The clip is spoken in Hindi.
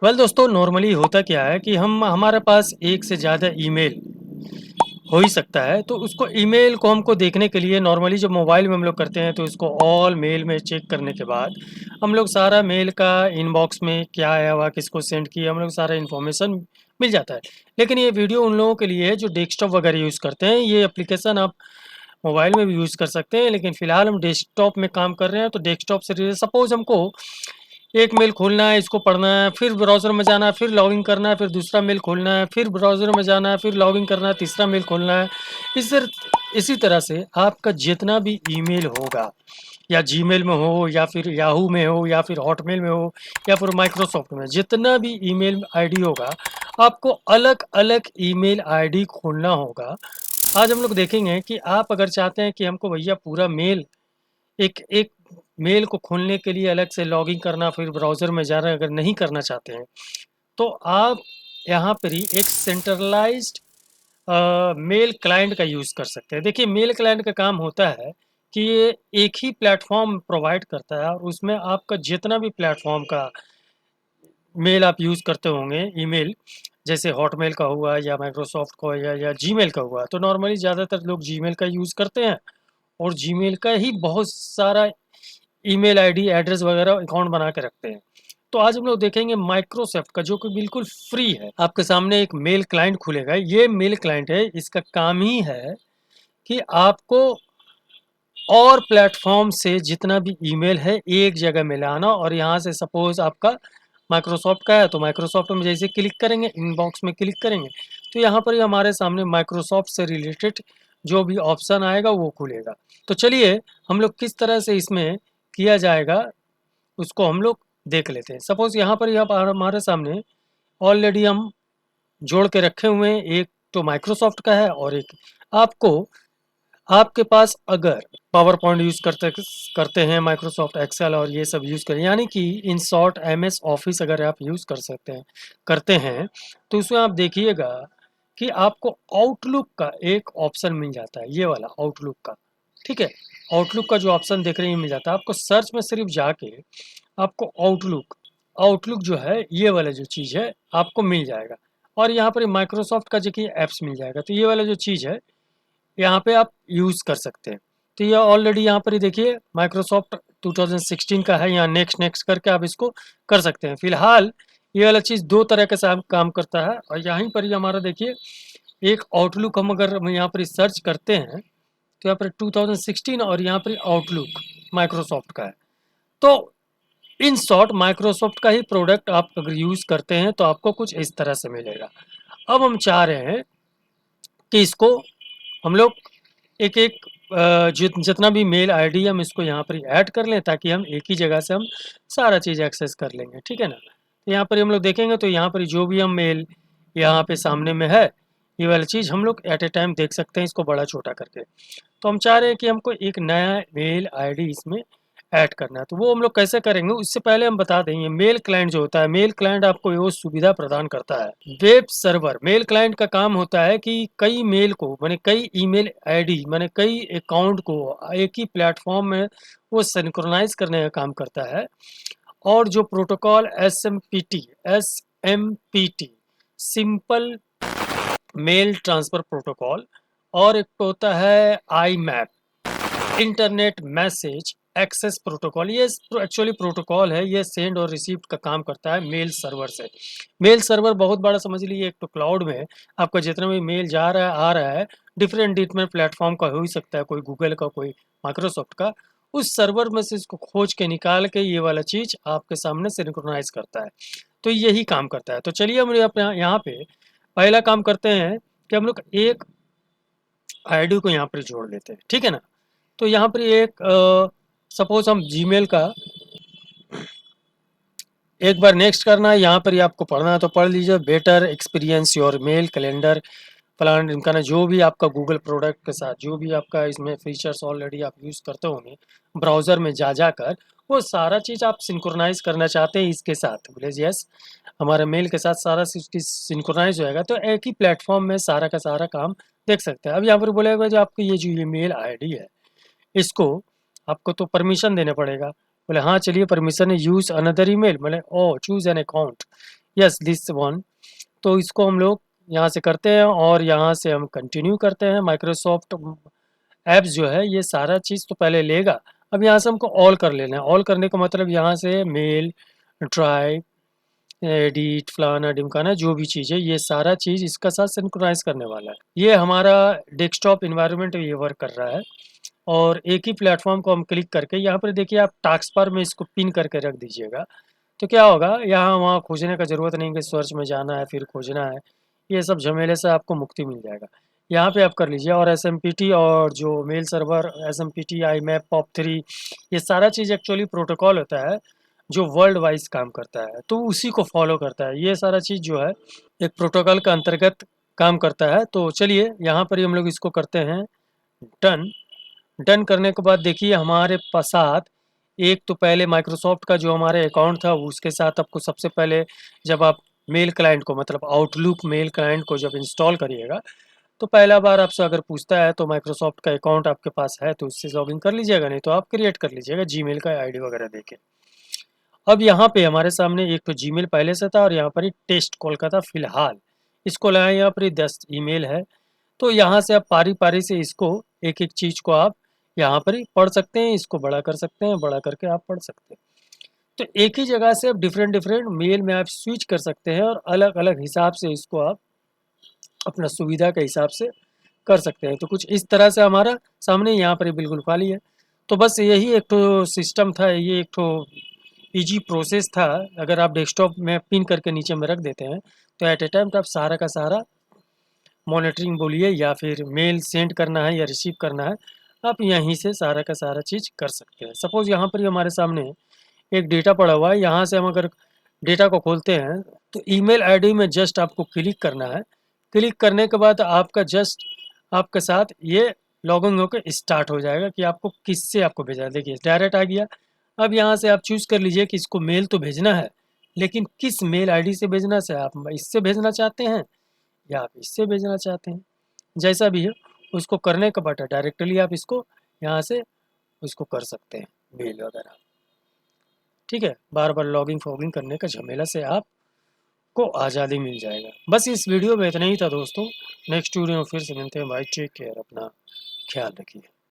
वेल दोस्तों, नॉर्मली होता क्या है कि हम हमारे पास एक से ज़्यादा ईमेल हो ही सकता है। तो उसको ईमेल को हमको देखने के लिए नॉर्मली जब मोबाइल में हम लोग करते हैं तो इसको ऑल मेल में चेक करने के बाद हम लोग सारा मेल का इनबॉक्स में क्या आया हुआ, किसको सेंड किया, हम लोग सारा इन्फॉर्मेशन मिल जाता है। लेकिन ये वीडियो उन लोगों के लिए है जो डेस्कटॉप वगैरह यूज़ करते हैं। ये एप्लीकेशन आप मोबाइल में भी यूज़ कर सकते हैं, लेकिन फ़िलहाल हम डेस्कटॉप में काम कर रहे हैं। तो डेस्कटॉप से रिलेटेड सपोज़ हमको एक मेल खोलना है, इसको पढ़ना है, फिर ब्राउज़र में जाना है, फिर लॉगिन करना है, फिर दूसरा मेल खोलना है, फिर ब्राउज़र में जाना है, फिर लॉगिन करना है, तीसरा मेल खोलना है। इस तर इसी तरह से आपका जितना भी ईमेल होगा, या जीमेल में हो, या फिर याहू में हो, या फिर हॉटमेल में हो, या फिर माइक्रोसॉफ्ट में, जितना भी ईमेल आईडी होगा, आपको अलग-अलग ईमेल आईडी खोलना होगा। आज हम लोग देखेंगे कि आप अगर चाहते हैं कि हमको भैया पूरा मेल एक एक मेल को खोलने के लिए अलग से लॉगिन करना, फिर ब्राउज़र में जाना अगर नहीं करना चाहते हैं, तो आप यहाँ पर ही एक सेंट्रलाइज़्ड मेल क्लाइंट का यूज़ कर सकते हैं। देखिए, मेल क्लाइंट का काम होता है कि ये एक ही प्लेटफ़ॉर्म प्रोवाइड करता है और उसमें आपका जितना भी प्लेटफ़ॉर्म का मेल आप यूज़ करते होंगे, ईमेल, जैसे हॉटमेल का हुआ या माइक्रोसॉफ्ट का या जीमेल का हुआ, तो नॉर्मली ज़्यादातर लोग जीमेल का यूज़ करते हैं और जीमेल का ही बहुत सारा ईमेल आईडी, एड्रेस वगैरह अकाउंट बना के रखते हैं। तो आज हम लोग देखेंगे माइक्रोसॉफ्ट का, जो कि बिल्कुल फ्री है। आपके सामने एक मेल क्लाइंट खुलेगा। ये मेल क्लाइंट है, इसका काम ही है कि आपको और प्लेटफ़ॉर्म से जितना भी ईमेल है एक जगह में लाना, और यहाँ से सपोज़ आपका माइक्रोसॉफ्ट का है तो माइक्रोसॉफ्ट में जैसे क्लिक करेंगे, इनबॉक्स में क्लिक करेंगे, तो यहाँ पर ही हमारे सामने माइक्रोसॉफ्ट से रिलेटेड जो भी ऑप्शन आएगा वो खुलेगा। तो चलिए हम लोग किस तरह से इसमें किया जाएगा उसको हम लोग देख लेते हैं। सपोज़ यहाँ पर ही आप हमारे सामने ऑलरेडी हम जोड़ के रखे हुए हैं, एक तो माइक्रोसॉफ्ट का है और एक आपको, आपके पास अगर पावर पॉइंट यूज़ करते हैं, माइक्रोसॉफ्ट एक्सेल और ये सब यूज़ करें, यानी कि इन शॉर्ट एमएस ऑफिस अगर आप यूज़ करते हैं, तो उसमें आप देखिएगा कि आपको आउटलुक का एक ऑप्शन मिल जाता है, ये वाला आउटलुक का। ठीक है, आउटलुक का जो ऑप्शन देख रहे हैं मिल जाता है आपको। सर्च में सिर्फ जाके आपको आउटलुक आउटलुक जो है ये वाला जो चीज़ है आपको मिल जाएगा, और यहाँ पर माइक्रोसॉफ्ट का देखिए ऐप्स मिल जाएगा। तो ये वाला जो चीज़ है यहाँ पे आप यूज़ कर सकते हैं। तो ये ऑलरेडी यहाँ पर ही देखिए माइक्रोसॉफ्ट 2016 का है, यहाँ नेक्स्ट नेक्स्ट करके आप इसको कर सकते हैं। फिलहाल ये वाला चीज़ दो तरह के साथ काम करता है, और यहीं पर ही हमारा देखिए एक आउटलुक हम यहाँ पर सर्च करते हैं तो यहाँ पर 2016 और यहाँ पर आउटलुक माइक्रोसॉफ्ट का है। तो इन शॉर्ट माइक्रोसॉफ्ट का ही प्रोडक्ट आप अगर यूज़ करते हैं तो आपको कुछ इस तरह से मिलेगा। अब हम चाह रहे हैं कि इसको हम लोग एक एक जितना भी मेल आईडी हम इसको यहाँ पर ऐड कर लें, ताकि हम एक ही जगह से हम सारा चीज़ एक्सेस कर लेंगे। ठीक है ना, तो यहाँ पर हम लोग देखेंगे तो यहाँ पर जो भी हम मेल यहाँ पे सामने में है, ये वाली चीज़ हम लोग एट ए टाइम देख सकते हैं इसको बड़ा छोटा करके। तो हम चाह रहे हैं कि हमको एक नया मेल आईडी इसमें ऐड करना है, तो वो हम लोग कैसे करेंगे उससे पहले हम बता देंगे। मेल क्लाइंट जो होता है, मेल क्लाइंट आपको वो सुविधा प्रदान करता है। वेब सर्वर मेल क्लाइंट का काम होता है कि कई मेल को माने कई ईमेल आईडी माने कई अकाउंट को एक ही प्लेटफॉर्म में वो सिंक्रोनाइज करने का काम करता है। और जो protocol S M P T simple mail transfer protocol, और एक तो होता है IMAP internet message access protocol. ये एक्चुअली प्रोटोकॉल है, ये सेंड और रिसीव का काम करता है मेल सर्वर से। मेल सर्वर बहुत बड़ा समझ लीजिए, एक तो क्लाउड में आपका जितना भी मेल जा रहा है आ रहा है, डिफरेंट डिफरेंट प्लेटफॉर्म का हो ही सकता है, कोई गूगल का, कोई माइक्रोसॉफ्ट का, उस सर्वर में से इसको खोज के निकाल के ये वाला चीज़ आपके सामने सिंक्रोनाइज करता है। तो यही काम करता है। तो चलिए हम यहाँ पे पहला काम करते हैं कि हम लोग एक आईडी को यहाँ पर जोड़ लेते हैं। ठीक है ना, तो यहाँ पर एक सपोज हम जीमेल का एक बार नेक्स्ट करना है, यहाँ पर ही आपको पढ़ना है तो पढ़ लीजिए। Better experience your mail calendar plan इनका ना, जो भी आपका गूगल प्रोडक्ट के साथ जो भी आपका इसमें फीचर्स ऑलरेडी आप यूज़ करते होंगे ब्राउज़र में जा जाकर, वो सारा चीज़ आप सिंक्रोनाइज़ करना चाहते हैं इसके साथ, बोले यस हमारे मेल के साथ सारा सिंक्रोनाइज होएगा, तो एक ही प्लेटफॉर्म में सारा का सारा काम देख सकते हैं। अब यहाँ पर बोलेगा जो आपकी ये जो ईमेल आईडी है इसको आपको तो परमिशन देना पड़ेगा। बोले हाँ चलिए परमिशन है, यूज़ अनदर ईमेल, बोले oh choose an account. Yes this one. तो इसको हम लोग यहाँ से करते हैं और यहाँ से हम कंटिन्यू करते हैं। माइक्रोसॉफ्ट ऐप्स जो है ये सारा चीज़ तो पहले लेगा। अब यहाँ से हमको ऑल कर लेना है। ऑल करने का मतलब यहाँ से मेल, ड्राइव, एडिट, फलाना ढिमकाना जो भी चीज़ है ये सारा चीज़ इसका साथ सिंक्रोनाइज करने वाला है। ये हमारा डेस्कटॉप इन्वायरमेंट ये वर्क कर रहा है और एक ही प्लेटफॉर्म को हम क्लिक करके यहाँ पर देखिए आप टास्क बार में इसको पिन करके रख दीजिएगा। तो क्या होगा, यहाँ वहाँ खोजने का ज़रूरत नहीं कि सर्च में जाना है फिर खोजना है, ये सब झमेले से आपको मुक्ति मिल जाएगा। यहाँ पे आप कर लीजिए। और एसएमपीटी और जो मेल सर्वर एसएमपीटी, आईमैप, पॉप3 ये सारा चीज़ एक्चुअली प्रोटोकॉल होता है जो वर्ल्ड वाइज काम करता है, तो उसी को फॉलो करता है। ये सारा चीज़ जो है एक प्रोटोकॉल का अंतर्गत काम करता है। तो चलिए यहाँ पर ही हम लोग इसको करते हैं डन। डन करने के बाद देखिए हमारे साथ एक तो पहले माइक्रोसॉफ्ट का जो हमारे अकाउंट था उसके साथ आपको सबसे पहले जब आप मेल क्लाइंट को मतलब आउटलुक मेल क्लाइंट को जब इंस्टॉल करिएगा तो पहला बार आपसे अगर पूछता है तो माइक्रोसॉफ्ट का अकाउंट आपके पास है तो उससे लॉगिन कर लीजिएगा, नहीं तो आप क्रिएट कर लीजिएगा जीमेल का आईडी वगैरह देके। अब यहाँ पे हमारे सामने एक तो जीमेल पहले से था और यहाँ पर ही टेस्ट कॉल का था फिलहाल। इसको लाए, यहाँ पर ही 10 ईमेल है। तो यहाँ से आप पारी पारी से इसको एक एक चीज़ को आप यहाँ पर ही पढ़ सकते हैं, इसको बड़ा कर सकते हैं, बड़ा करके आप पढ़ सकते हैं। तो एक ही जगह से आप डिफरेंट डिफरेंट मेल में आप स्विच कर सकते हैं और अलग अलग हिसाब से इसको आप अपना सुविधा के हिसाब से कर सकते हैं। तो कुछ इस तरह से हमारा सामने यहाँ पर ही बिल्कुल खाली है। तो बस यही एक तो सिस्टम था, ये एक तो ईजी प्रोसेस था। अगर आप डेस्कटॉप में पिन करके नीचे में रख देते हैं तो एट ए टाइम आप सारा का सारा मॉनिटरिंग बोलिए या फिर मेल सेंड करना है या रिसीव करना है, आप यहीं से सारा का सारा चीज़ कर सकते हैं। सपोज़ यहाँ पर ही हमारे सामने एक डेटा पड़ा हुआ है, यहाँ से हम अगर डेटा को खोलते हैं तो ईमेल आईडी में जस्ट आपको क्लिक करना है। क्लिक करने के बाद आपका जस्ट आपके साथ ये लॉगिन होकर स्टार्ट हो जाएगा कि आपको किससे आपको भेजा है। देखिए डायरेक्ट आ गया। अब यहाँ से आप चूज़ कर लीजिए कि इसको मेल तो भेजना है, लेकिन किस मेल आईडी से भेजना से आप इससे भेजना चाहते हैं या आप इससे भेजना चाहते हैं, जैसा भी है उसको करने के बाद डायरेक्टली आप इसको यहाँ से उसको कर सकते हैं मेल वगैरह। ठीक है, बार बार लॉगिंग फॉगिंग करने का झमेला से आपको आज़ादी मिल जाएगा। बस इस वीडियो में इतना ही था दोस्तों। नेक्स्ट वीडियो में फिर से मिलते हैं। भाई टेक केयर, अपना ख्याल रखिए।